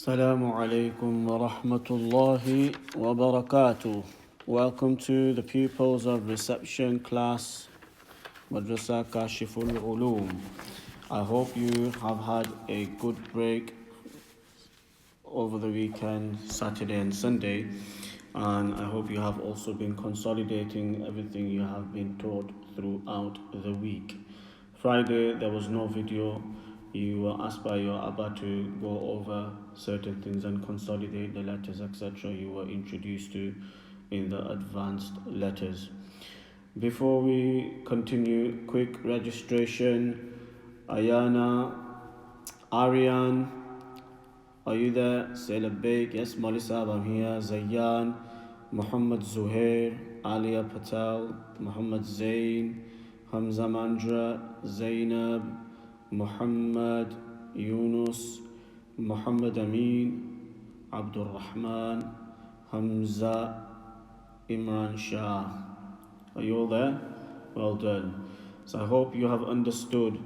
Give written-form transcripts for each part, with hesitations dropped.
Assalamu alaikum wa rahmatullahi wa barakatuh. Welcome to the pupils of reception class Madrasa Kashiful Uloom. I hope you have had a good break over the weekend, Saturday and Sunday, and I hope you have also been consolidating everything you have been taught throughout the week. Friday there was no video. You were asked by your Abba to go over certain things and consolidate the letters, etc. you were introduced to in the advanced letters. Before we continue, quick registration. Ayana, Aryan, are you there? Say labbaik. Yes, Melissa, I'm here. Zayan, Muhammad Zuhair, Alia Patel, Muhammad Zain, Hamza Mandra, Zainab, Muhammad Yunus, Muhammad Amin, Abdul Rahman, Hamza, Imran Shah. Are you all there? Well done. So I hope you have understood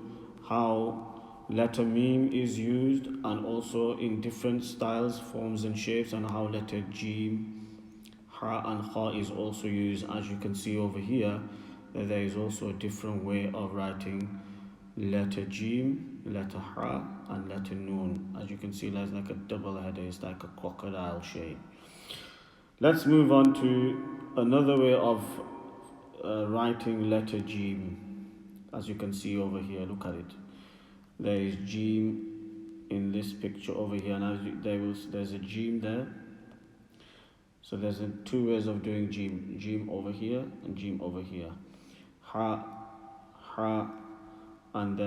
how letter meme is used and also in different styles, forms and shapes, and how letter Jim, Ha and Kha is also used. As you can see over here, there is also a different way of writing letter Jim, letter Ha and letter Noon. As you can see, there's like a double header, it's like a crocodile shape. Let's move on to another way of writing letter Jim. As you can see over here, look at it. There is Jim in this picture over here, and there's a Jim there. So there's two ways of doing Jim. Jim over here and Jim over here. Ha, and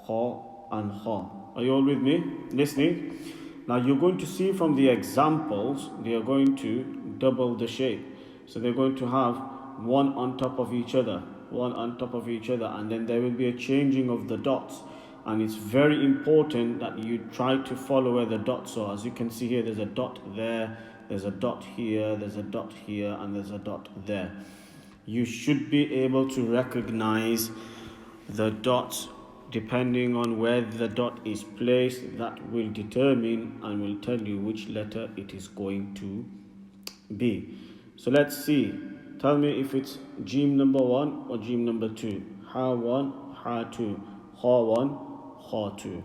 Kha and Kha. Are you all with me? Listening? Now you're going to see from the examples, they are going to double the shape. So they're going to have one on top of each other, and then there will be a changing of the dots. And it's very important that you try to follow where the dots are. As you can see here, there's a dot there, there's a dot here, there's a dot here, and there's a dot there. You should be able to recognize the dots depending on where the dot is placed. That will determine and will tell you which letter it is going to be. So let's see. Tell me if it's Jim number 1 or Jim number 2. Ha 1, Ha 2, Kha 1, Kha 2.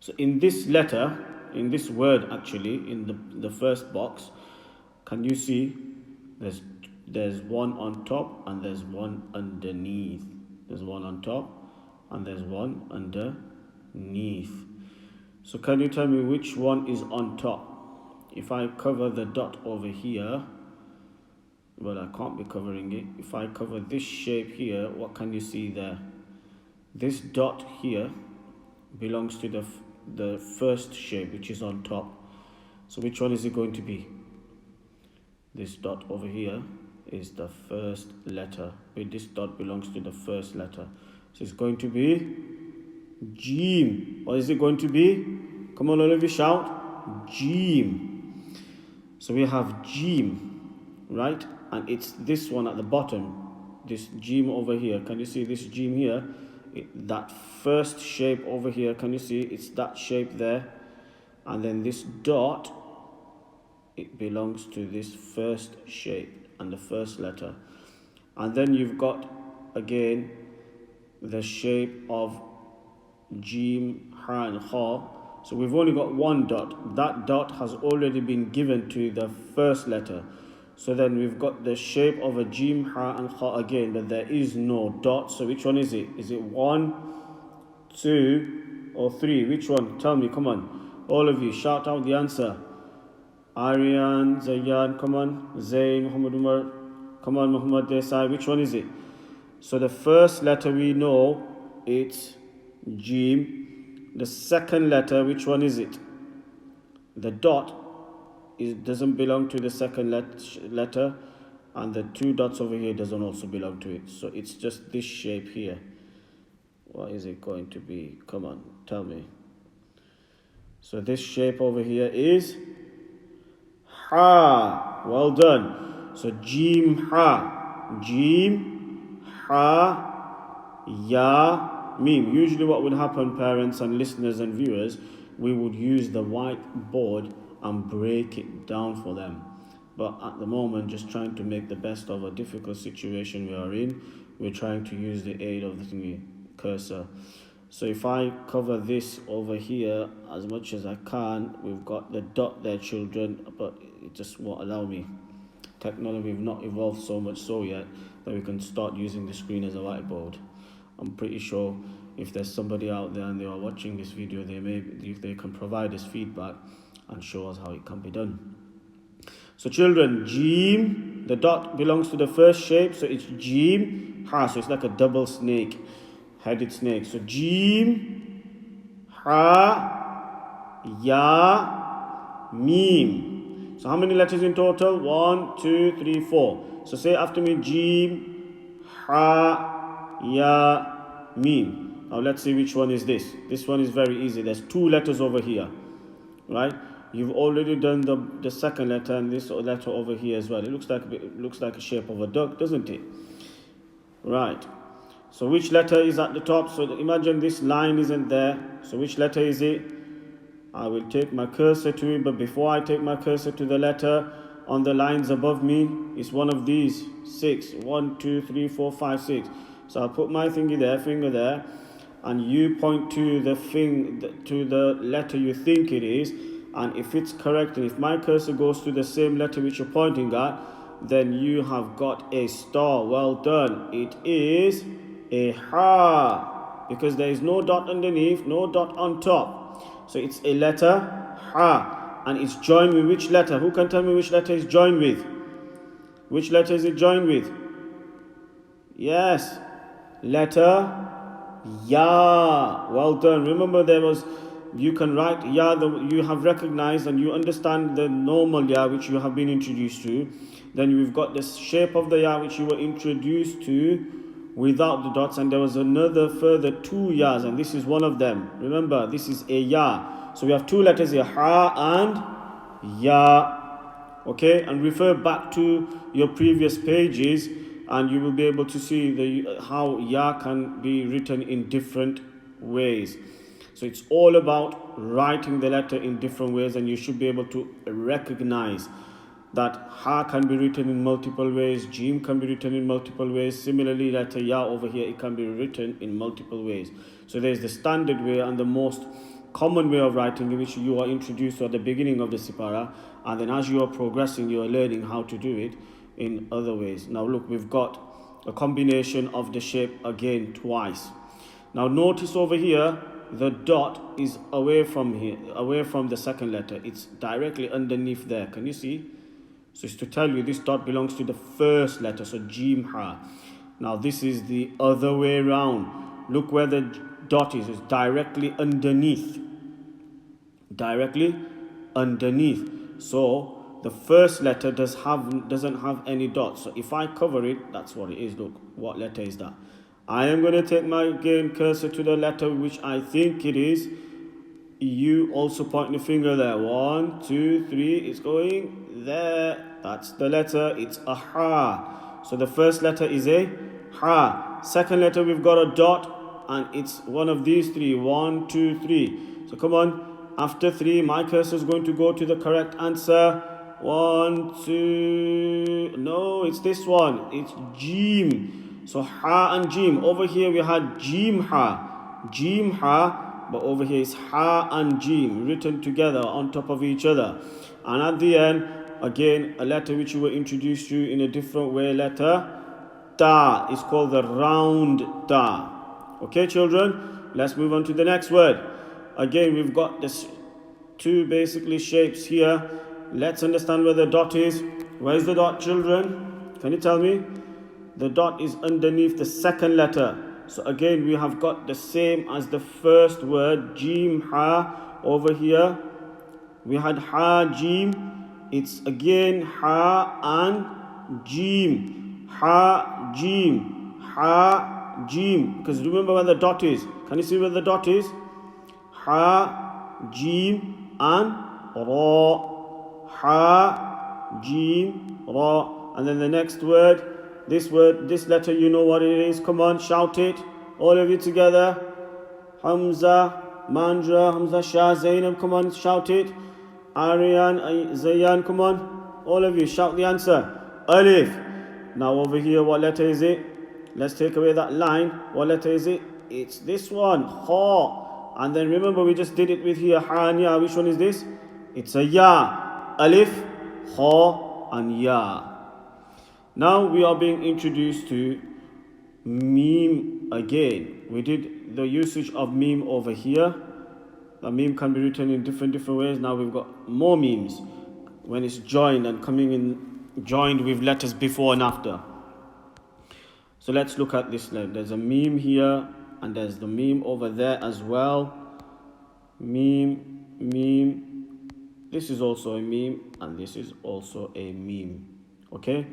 So in this letter, in this word actually, in the first box, can you see there's one on top and there's one underneath. There's one on top and there's one underneath. So can you tell me which one is on top? If I cover the dot over here, well, I can't be covering it. If I cover this shape here, what can you see there? This dot here belongs to the first shape, which is on top. So which one is it going to be? This dot over here is the first letter. This dot belongs to the first letter. So it's going to be Jim. What is it going to be? Come on, all of you shout. Jim. So we have Jim, right? And it's this one at the bottom. This Jim over here. Can you see this Jim here? That first shape over here. Can you see? It's that shape there. And then this dot, it belongs to this first shape and the first letter. And then you've got, again, the shape of Jim, Ha and Kha. So we've only got one dot. That dot has already been given to the first letter. So then we've got the shape of a Jim, Ha and Kha again, but there is no dot. So which one is it? Is it 1, 2 or 3? Which one? Tell me, come on. All of you, shout out the answer. Aryan, Zayan, come on. Zayn, Muhammad Umar, come on, Muhammad Desai. Which one is it? So the first letter we know, it's Jim. The second letter, which one is it? The dot doesn't belong to the second letter, and the two dots over here doesn't also belong to it. So it's just this shape here. What is it going to be? Come on, tell me. So this shape over here is Ha. Well done. So Jim Ha. Jim Ha Ya Mim. Usually what would happen, parents and listeners and viewers, we would use the whiteboard and break it down for them. But at the moment, just trying to make the best of a difficult situation we are in, we're trying to use the aid of the thingy cursor. So if I cover this over here as much as I can, we've got the dot there, children, but it just won't allow me. Technology, we've not evolved so much so yet that we can start using the screen as a whiteboard. I'm pretty sure if there's somebody out there and they are watching this video, if they can provide us feedback and show us how it can be done. So children, Jim, the dot belongs to the first shape, so it's Jim, Ha, so it's like a double snake, headed snake. So Jim, Ha, Ya, Mim. So how many letters in total? 1, 2, 3, 4. So say after me, Jim, Ha, Ya, Mim. Now let's see which one is this. This one is very easy. There's 2 letters over here, right? You've already done the second letter and this letter over here as well. It looks like a shape of a duck, doesn't it? Right. So which letter is at the top? So imagine this line isn't there. So which letter is it? I will take my cursor to it, but before I take my cursor to the letter, on the lines above me, it's one of these 6. 1, 2, 3, 4, 5, 6. So I'll put my finger there, and you point to the letter you think it is. And if it's correct, and if my cursor goes to the same letter which you're pointing at, then you have got a star. Well done. It is a Ha, because there is no dot underneath, no dot on top. So it's a letter Ha, and it's joined with which letter? Who can tell me which letter is joined with? Which letter is it joined with? Yes, letter Ya. Well done. Remember, you can write Ya, you have recognized and you understand the normal Ya which you have been introduced to. Then we've got the shape of the Ya which you were introduced to without the dots, and there was another further 2 Yas, and this is one of them. Remember, this is a Ya. So we have 2 letters here, Ha and Ya. Okay, and refer back to your previous pages and you will be able to see how Ya can be written in different ways. So it's all about writing the letter in different ways, and you should be able to recognize that Ha can be written in multiple ways, Jim can be written in multiple ways. Similarly, letter Ya over here, it can be written in multiple ways. So there's the standard way and the most common way of writing, in which you are introduced to at the beginning of the Sipara, and then as you are progressing, you are learning how to do it in other ways. Now look, we've got a combination of the shape again twice. Now notice over here, the dot is away from here, away from the second letter. It's directly underneath there. Can you see? So it's to tell you this dot belongs to the first letter, so Jim Ha. Now this is the other way around. Look where the dot is. It's directly underneath. Directly underneath. So the first letter doesn't have any dots. So if I cover it, that's what it is. Look, what letter is that? I am going to take my cursor to the letter which I think it is. You also point the finger there. 1, 2, 3. It's going there. That's the letter. It's a Ha. So the first letter is a Ha. Second letter, we've got a dot, and it's one of these 3. 1, 2, 3. So come on. After 3, my cursor is going to go to the correct answer. 1, 2. No, it's this one. It's Jim. So Ha and Jim. Over here we had Jim Ha. Jim Ha. But over here is Ha and Jim written together on top of each other. And at the end, again, a letter which you were introduced to in a different way, letter Ta. Is called the round Ta. Okay, children? Let's move on to the next word. Again, we've got this 2 basically shapes here. Let's understand where the dot is. Where is the dot, children? Can you tell me? The dot is underneath the second letter. So again, we have got the same as the first word, Jim Ha. Over here, we had Ha, Jim. It's again Ha and Jim. Ha, Jim. Ha, Jim. Because remember where the dot is. Can you see where the dot is? Ha, Jim and Ra. Ha, Jim, Ra. And then the next word, this letter, you know what it is. Come on, shout it. All of you together. Hamza, Mandra, Hamza, Shah, Zainab, come on, shout it. Aryan, Zayan, come on. All of you, shout the answer. Alif. Now over here, what letter is it? Let's take away that line. What letter is it? It's this one, Ha. And then remember, we just did it with here, Ha and Ya. Which one is this? It's a Ya. Alif, Ha, and Ya. Now we are being introduced to Meme again. We did the usage of meme over here. The meme can be written in different ways. Now we've got more memes when it's joined and coming in joined with letters before and after. So let's look at this. There's a meme here and there's the meme over there as well. Meme, meme. This is also a meme and this is also a meme. Okay?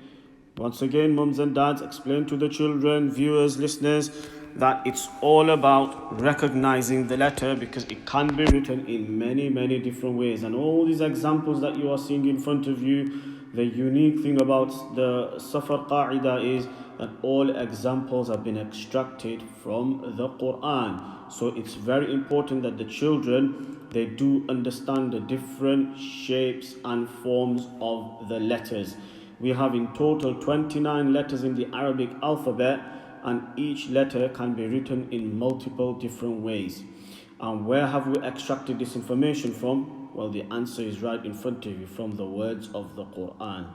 Once again, mums and dads, explain to the children, viewers, listeners, that it's all about recognizing the letter because it can be written in many different ways. And all these examples that you are seeing in front of you, the unique thing about the Safar Qāidah is that all examples have been extracted from the Quran. So it's very important that the children, they do understand the different shapes and forms of the letters. We have in total 29 letters in the Arabic alphabet, and each letter can be written in multiple different ways. And where have we extracted this information from? Well, the answer is right in front of you, from the words of the Quran,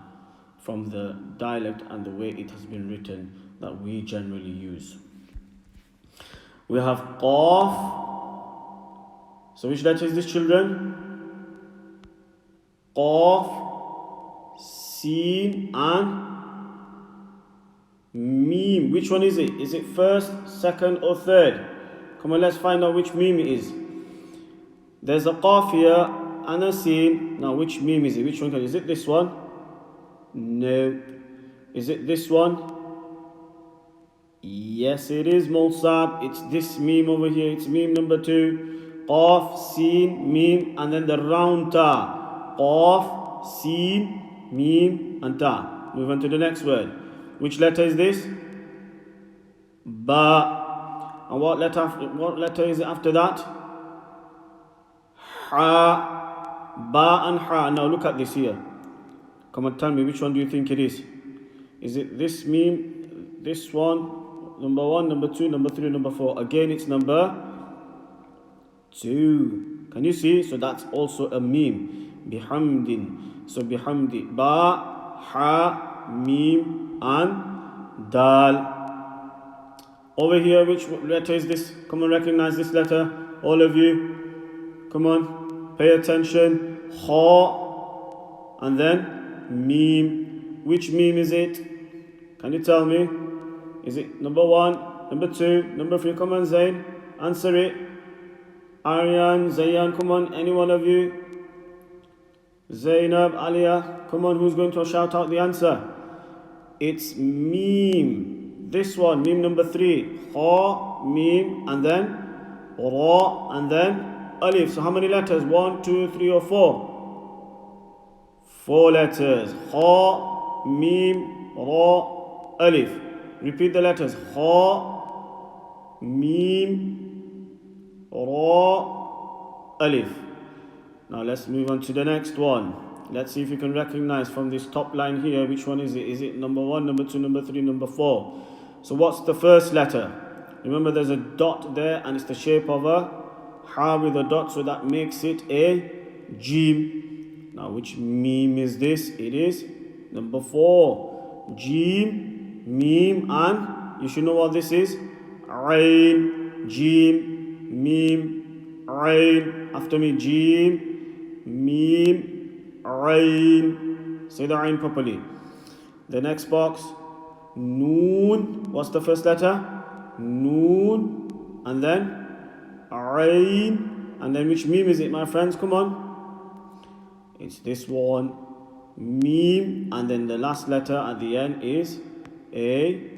from the dialect and the way it has been written that we generally use. We have Qaf. So which letter is this, children? Qaf, Sin, and Meme. Which one is it? Is it first, second, or third? Come on, let's find out which meme it is. There's a Qaf here and a Sin. Now, which meme is it? Which one? Is it this one? No. Is it this one? Yes, it is, Mulsab. It's this meme over here. It's meme number 2. Qaf, Sin, Meme, and then the round Ta. Qaf, Sin, Meme, and Ta. Move on to the next word. Which letter is this? Ba. And what letter is it after that? Ha. Ba and Ha. Now look at this here. Come on, tell me, which one do you think it is? Is it this meme? This one? Number 1, number 2, number 3, number 4. Again, it's number 2. Can you see? So that's also a meme. Bihamdin. So bihamdi. Ba, Ha, Meme, and Dal. Over here, which letter is this? Come on, recognize this letter. All of you. Come on, pay attention. Kha, and then Meme. Which meme is it? Can you tell me? Is it number 1, number 2, number 3? Come on, Zain, answer it. Aryan, Zayan, come on, any one of you. Zainab, Aliyah, come on, who's going to shout out the answer? It's Meme. This one, meme number 3. Kha, Meme, and then Ra, and then Alif. So how many letters? 1, 2, 3, or 4? 4 letters. Kha, Meme, Ra, Alif. Repeat the letters. Kha, Meme, Ra, Alif. Now let's move on to the next one. Let's see if you can recognize from this top line here, which one is it? Is it number 1, number 2, number 3, number 4? So what's the first letter? Remember, there's a dot there and it's the shape of a Ha with a dot, so that makes it a Jim. Now which meme is this? It is number 4. Jim, Meme, and you should know what this is. Ain, Jim, Meme, Ain. After me, Jim, Meme, Ain. Say the Ain properly. The next box, Noon. What's the first letter? Noon. And then Ain. And then which meme is it, my friends? Come on. It's this one. Meme. And then the last letter at the end is a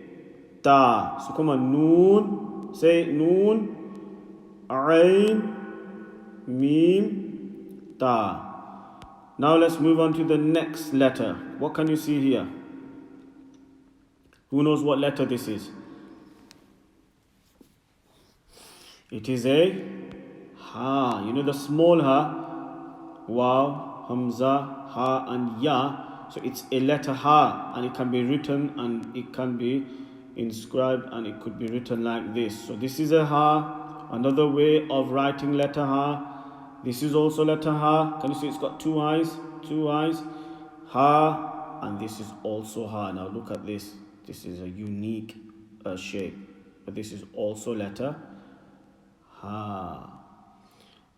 Ta. So come on. Noon. Say Noon. Ain. Meme. Ta. Now let's move on to the next letter. What can you see here? Who knows what letter this is? It is a ha. You know the small ha, waw, hamza, ha and ya. So it's a letter ha, and it can be written and it can be inscribed, and it could be written like this. So this is a ha, another way of writing letter ha. This is also letter ha. Can you see it's got two eyes? Two eyes. Ha, and this is also ha. Now look at this. This is a unique shape. But this is also letter ha.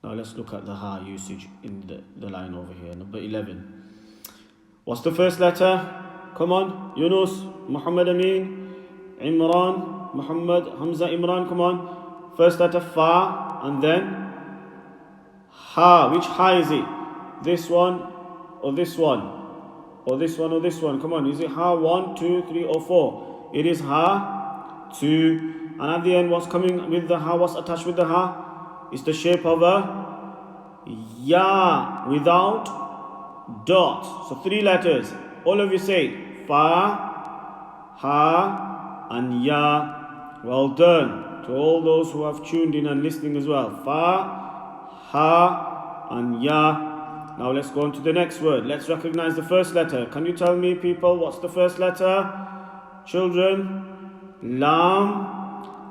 Now let's look at the ha usage in the line over here. Number 11. What's the first letter? Come on. Yunus, Muhammad Amin, Imran, Muhammad, Hamza, Imran. Come on. First letter fa, and then ha. Which ha is it? This one or this one? Or this one or this one? Come on. Is it ha 1, 2, 3 or 4? It is ha 2. And at the end, what's coming with the ha? What's attached with the ha? It's the shape of a ya without dot. So 3 letters. All of you say fa, ha, and ya. Well done to all those who have tuned in and listening as well. Fa, ha, and ya. Now let's go on to the next word. Let's recognize the first letter. Can you tell me, people, what's the first letter? Children, lam.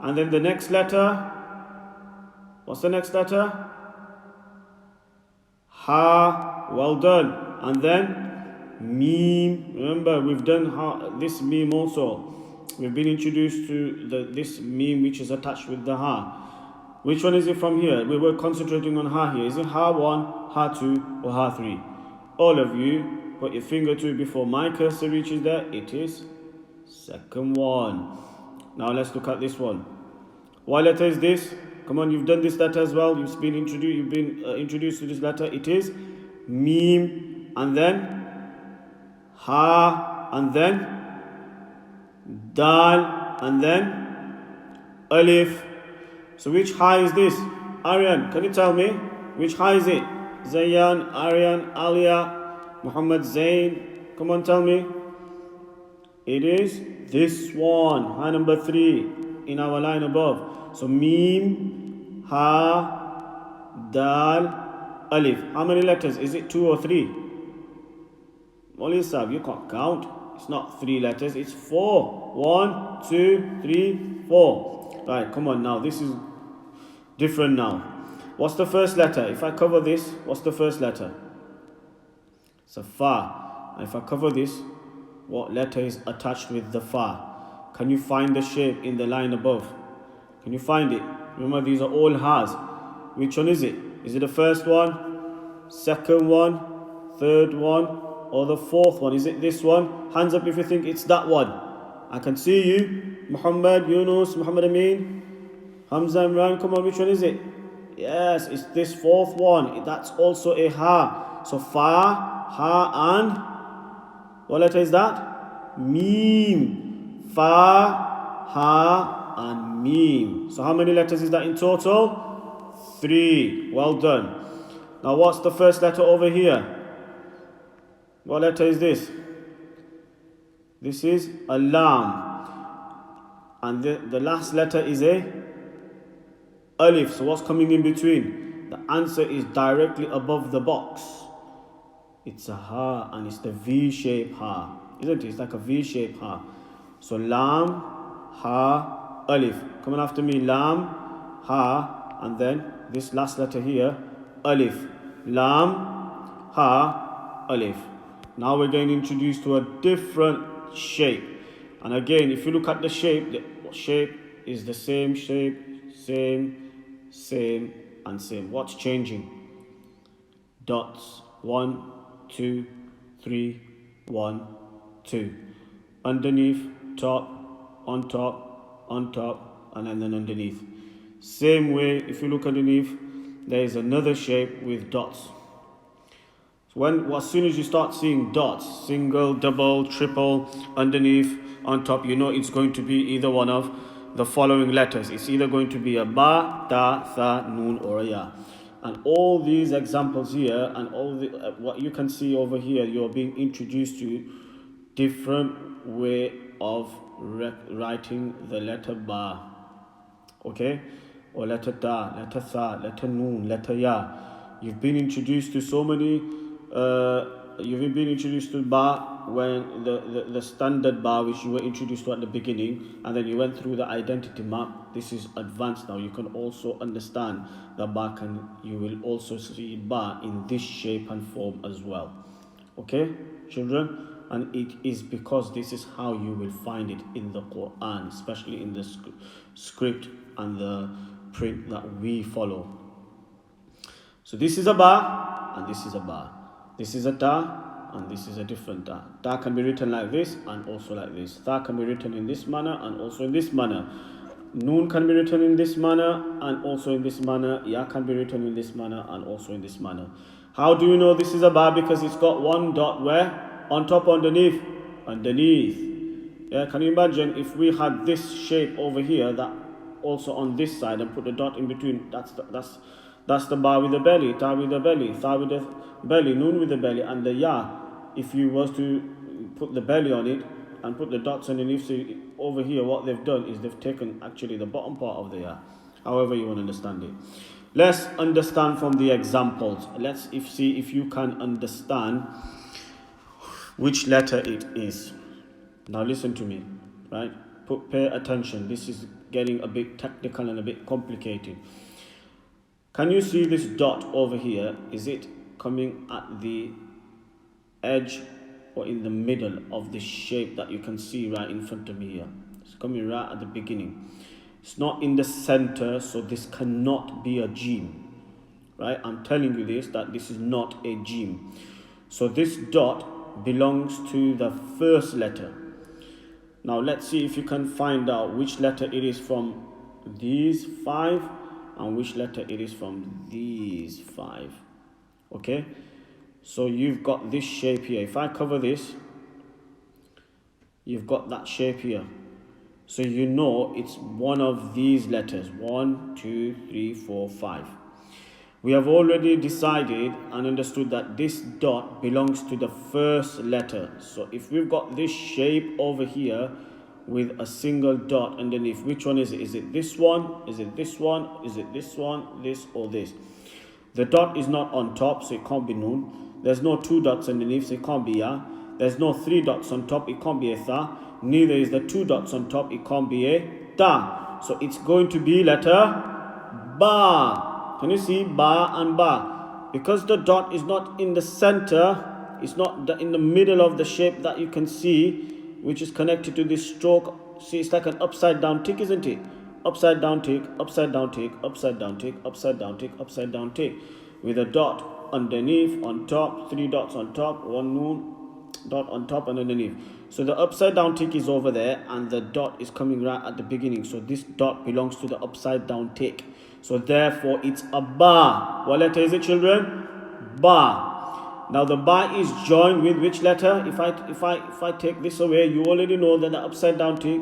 And then the next letter. What's the next letter? Ha. Well done. And then meme. Remember, we've done this meme also. We've been introduced to this meme which is attached with the ha. Which one is it from here? We were concentrating on ha here. Is it ha 1, ha 2, or ha 3? All of you, put your finger to it before my cursor reaches there. It is second one. Now let's look at this one. What letter is this? Come on, you've done this letter as well. You've been introduced to this letter. It is meme, and then ha, and then dal, and then alif. So which ha is this? Aryan, can you tell me? Which ha is it? Zayan, Aryan, Alia, Muhammad, Zain. Come on, tell me. It is this one, ha number 3 in our line above. So meme, ha, dal, alif. How many letters? Is it 2 or 3? Molly Sab, you can't count. It's not 3 letters, it's 4. 1, 2, 3, 4. Right, come on now. This is different now. What's the first letter? If I cover this, what's the first letter? It's a fa. And if I cover this, what letter is attached with the fa? Can you find the shape in the line above? Can you find it? Remember, these are all has. Which one is it? Is it the first one, second one, third one, or the fourth one? Is it this one? Hands up if you think it's that one. I can see you. Muhammad, Yunus, Muhammad Amin, Hamza, Imran. Come on, which one is it? Yes, it's this fourth one. That's also a ha. So fa, ha, and what letter is that? Meme. Fa, ha, and meme. So how many letters is that in total? 3. Well done. Now what's the first letter over here? What letter is this? This is a lam. And the last letter is a alif. So what's coming in between? The answer is directly above the box. It's a ha, and it's the V-shape ha. Isn't it? It's like a V-shape ha. So lam, ha, alif. Come on after me. Lam, ha, and then this last letter here, alif. Lam, ha, alif. Now we're getting introduced to a different shape. And again, if you look at the shape is the same shape, same, and same. What's changing? Dots. 1, 2, 3, 1, 2. Underneath, top, on top, and then underneath. Same way, if you look underneath, there is another shape with dots. So as soon as you start seeing dots, single, double, triple, underneath, on top, you know it's going to be either one of the following letters. It's either going to be a ba, ta, tha, noon, or a ya. And all these examples here, and all what you can see over here, you're being introduced to different way of writing the letter ba. Okay? or letter da, letter tha, letter noon, letter ya. You've been introduced to so many, you've been introduced to ba when the standard ba which you were introduced to at the beginning, and then you went through the identity map. This is advanced now. You can also understand the ba, you will also see ba in this shape and form as well. Okay, children? And it is because this is how you will find it in the Quran, especially in the script and the print that we follow. So this is a ba and this is a ba. This is a ta and this is a different ta. Ta can be written like this and also like this. Tha can be written in this manner and also in this manner. Noon can be written in this manner and also in this manner. Ya can be written in this manner and also in this manner. How do you know this is a ba? Because it's got one dot where? On top, underneath. Yeah, can you imagine if we had this shape over here that also on this side and put the dot in between? That's the ba with the belly, ta with the belly, tha with the belly, noon with the belly, and the ya. If you was to put the belly on it and put the dots underneath, so over here what they've done is they've taken actually the bottom part of the ya. However you want to understand it. Let's understand from the examples. Let's see if you can understand which letter it is. Now listen to me, right? Pay attention. This is getting a bit technical and a bit complicated. Can you see this dot over here? Is it coming at the edge or in the middle of the shape that you can see right in front of me here? It's coming right at the beginning. It's not in the center, so this cannot be a jim, right? I'm telling you that this is not a jim. So this dot belongs to the first letter. Now let's see if you can find out which letter it is from these 5 and which letter it is from these 5. Okay, so you've got this shape here. If I cover this, you've got that shape here. So you know it's one of these letters. 1, 2, 3, 4, 5. We have already decided and understood that this dot belongs to the first letter. So if we've got this shape over here with a single dot underneath, which one is it? Is it this one? Is it this one? Is it this one? This or this? The dot is not on top, so it can't be noon. There's no 2 dots underneath, so it can't be ya. There's no 3 dots on top, it can't be a tha. Neither is the 2 dots on top, it can't be a ta. So it's going to be letter ba. Can you see ba and ba? Because the dot is not in the center, it's not in the middle of the shape that you can see, which is connected to this stroke. See, it's like an upside down tick, isn't it? Upside down tick, upside down tick, upside down tick, upside down tick, upside down tick. With a dot underneath, on top, 3 dots on top, 1 noon, dot on top and underneath. So the upside down tick is over there and the dot is coming right at the beginning. So this dot belongs to the upside down tick. So therefore it's a ba. What letter is it, children? Ba. Now the ba is joined with which letter? If I take this away, you already know that the upside down tick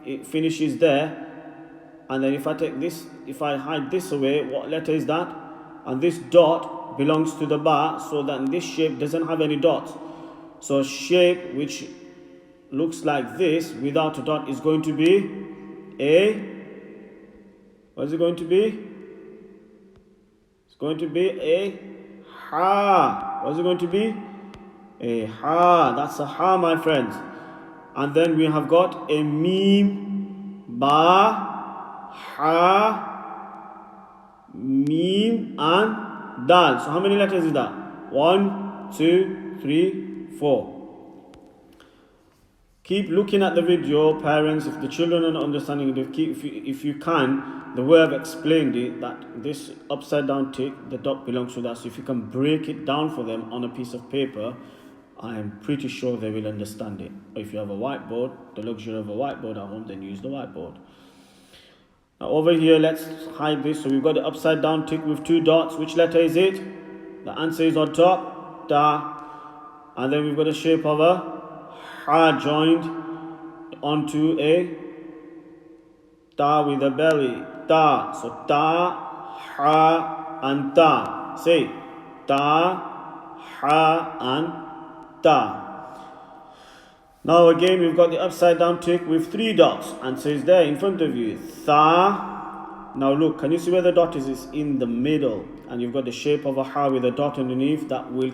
it finishes there. And then if I take this, if I hide this away, what letter is that? And this dot belongs to the ba, so that this shape doesn't have any dots. So shape which looks like this without a dot is going to be what is it going to be? It's going to be a ha. What is it going to be? A ha. That's a ha, my friends. And then we have got a mim, ba, ha, mim, and dal. So how many letters is that? 1, 2, 3, 4. Keep looking at the video, parents. If the children are not understanding it, if you can, the way I've explained it, that this upside down tick, the dot belongs to that. So if you can break it down for them on a piece of paper, I am pretty sure they will understand it. If you have a whiteboard, the luxury of a whiteboard at home, then use the whiteboard. Now over here, let's hide this. So we've got the upside down tick with 2 dots. Which letter is it? The answer is on top, ta. And then we've got a shape of a ha joined onto a ta with a belly. Ta. So ta, ha, and ta. Say ta, ha, and ta. Now again, we've got the upside down tick with 3 dots, and says there in front of you, tha. Now look, can you see where the dot is? It's in the middle, and you've got the shape of a ha with a dot underneath that will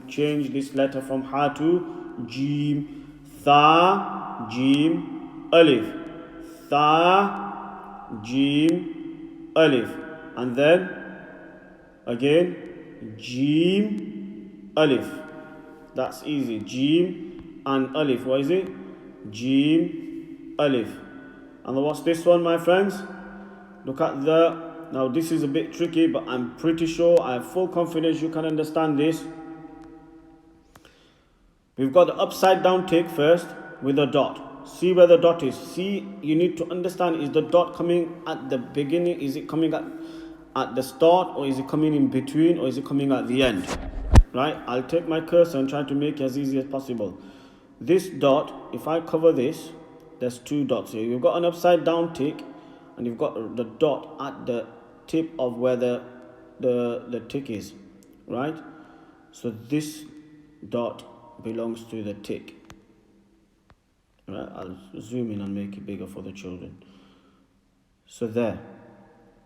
change this letter from ha to jim. Tha, jim, alif. Tha, jim, alif. And then again, jim, alif. That's easy. Jim and alif. What is it? Jim, alif. And what's this one, my friends? Look at now this is a bit tricky, but I'm pretty sure, I have full confidence you can understand this. We've got the upside down tick first with a dot. See where the dot is. See, you need to understand, is the dot coming at the beginning? Is it coming at the start, or is it coming in between, or is it coming at the end? Right? I'll take my cursor and try to make it as easy as possible. This dot, if I cover this, there's 2 dots here. You've got an upside down tick, and you've got the dot at the tip of where the tick is. Right? So this dot belongs to the tick. Right? I'll zoom in and make it bigger for the children. So there.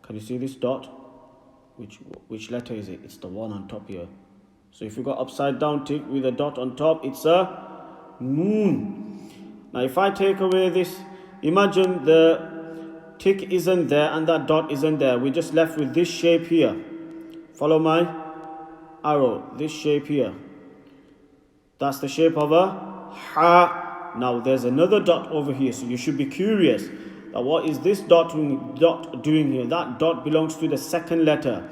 Can you see this dot? Which letter is it? It's the one on top here. So if you got upside down tick with a dot on top, it's a noon. Now if I take away this, imagine the tick isn't there and that dot isn't there. We're just left with this shape here. Follow my arrow. This shape here. That's the shape of a ha. Now there's another dot over here. So you should be curious. Now what is this dot doing here? That dot belongs to the second letter.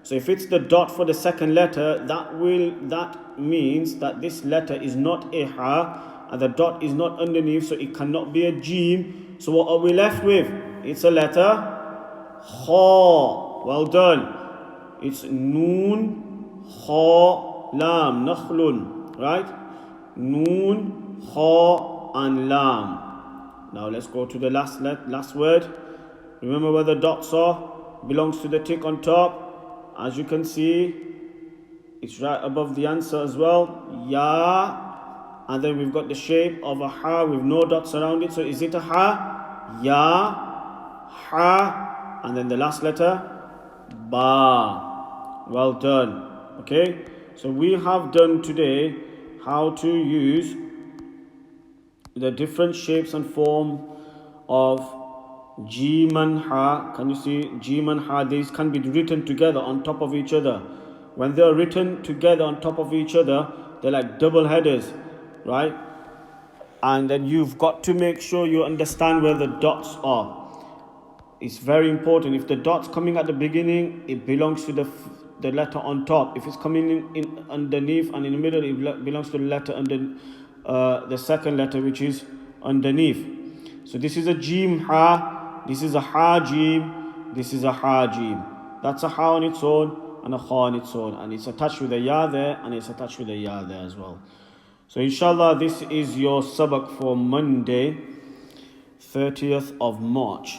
So if it's the dot for the second letter, that means that this letter is not a ha, and the dot is not underneath, so it cannot be a jim. So what are we left with? It's a letter kha. Well done. It's noon, kha, lam, nakhlun. Right? Noon, kha, and lam. Now let's go to the last word. Remember where the dots are? Belongs to the tick on top. As you can see, it's right above the answer as well. Ya. And then we've got the shape of a ha with no dots around it. So is it a ha? Ya. Ha. And then the last letter, ba. Well done. Okay. So we have done today how to use the different shapes and form of jim and ha. Can you see jim and ha? These can be written together on top of each other. When they're written together on top of each other, they're like double headers, right? And then you've got to make sure you understand where the dots are. It's very important. If the dot's coming at the beginning, it belongs to the letter on top. If it's coming in underneath and in the middle, it belongs to the letter under the second letter, which is underneath. So this is a jim ha. This is a ha jim. This is a ha jim. That's a ha on its own and a kha on its own. And it's attached with a ya there, and it's attached with a ya there as well. So inshallah, this is your sabak for Monday, 30th of March.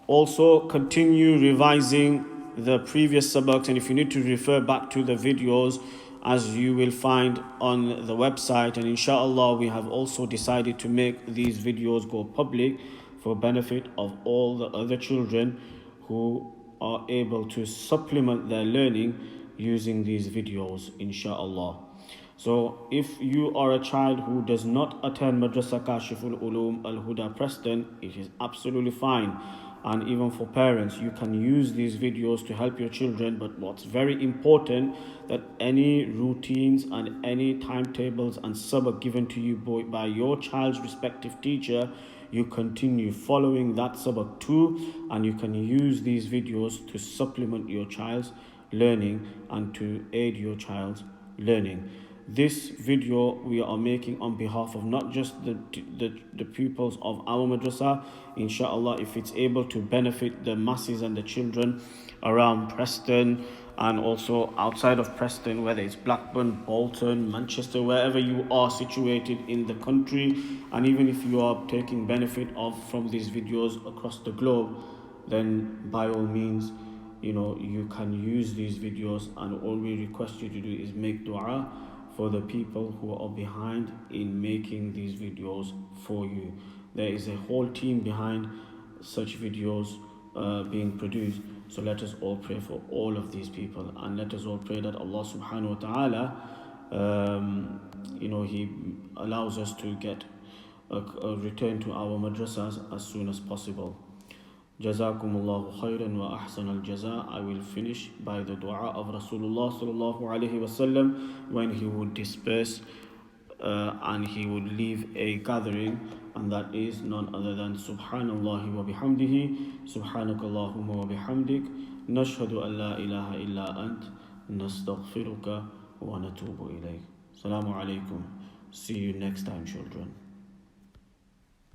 Also, continue revising the previous sabaks, and if you need to refer back to the videos, as you will find on the website. And inshallah, we have also decided to make these videos go public for benefit of all the other children who are able to supplement their learning using these videos, inshallah. So if you are a child who does not attend Madrasa Kashiful Ulum Al-Huda Preston, it is absolutely fine. And even for parents, you can use these videos to help your children. But what's very important, that any routines and any timetables and sabak given to you by your child's respective teacher, you continue following that sabak too, and you can use these videos to supplement your child's learning and to aid your child's learning. This video we are making on behalf of not just the pupils of our madrasa. Inshallah, if it's able to benefit the masses and the children around Preston and also outside of Preston, whether it's Blackburn, Bolton, Manchester, wherever you are situated in the country, and even if you are taking benefit from these videos across the globe, then by all means, you can use these videos, and all we request you to do is make dua for the people who are behind in making these videos for you. There is a whole team behind such videos being produced. So let us all pray for all of these people, and let us all pray that Allah subhanahu wa ta'ala, He allows us to get a return to our madrasas as soon as possible. Jazakumullahu khairan wa ahsan al-jaza. I will finish by the dua of Rasulullah sallallahu alaihi wasallam when he would disperse and he would leave a gathering, and that is none other than Subhanallah wa bihamdihi, Subhanakallahumma wa bihamdik, nashhadu an la ilaha illa ant, nastaghfiruka wa natubu ilayk. Assalamu alaikum. See you next time, children.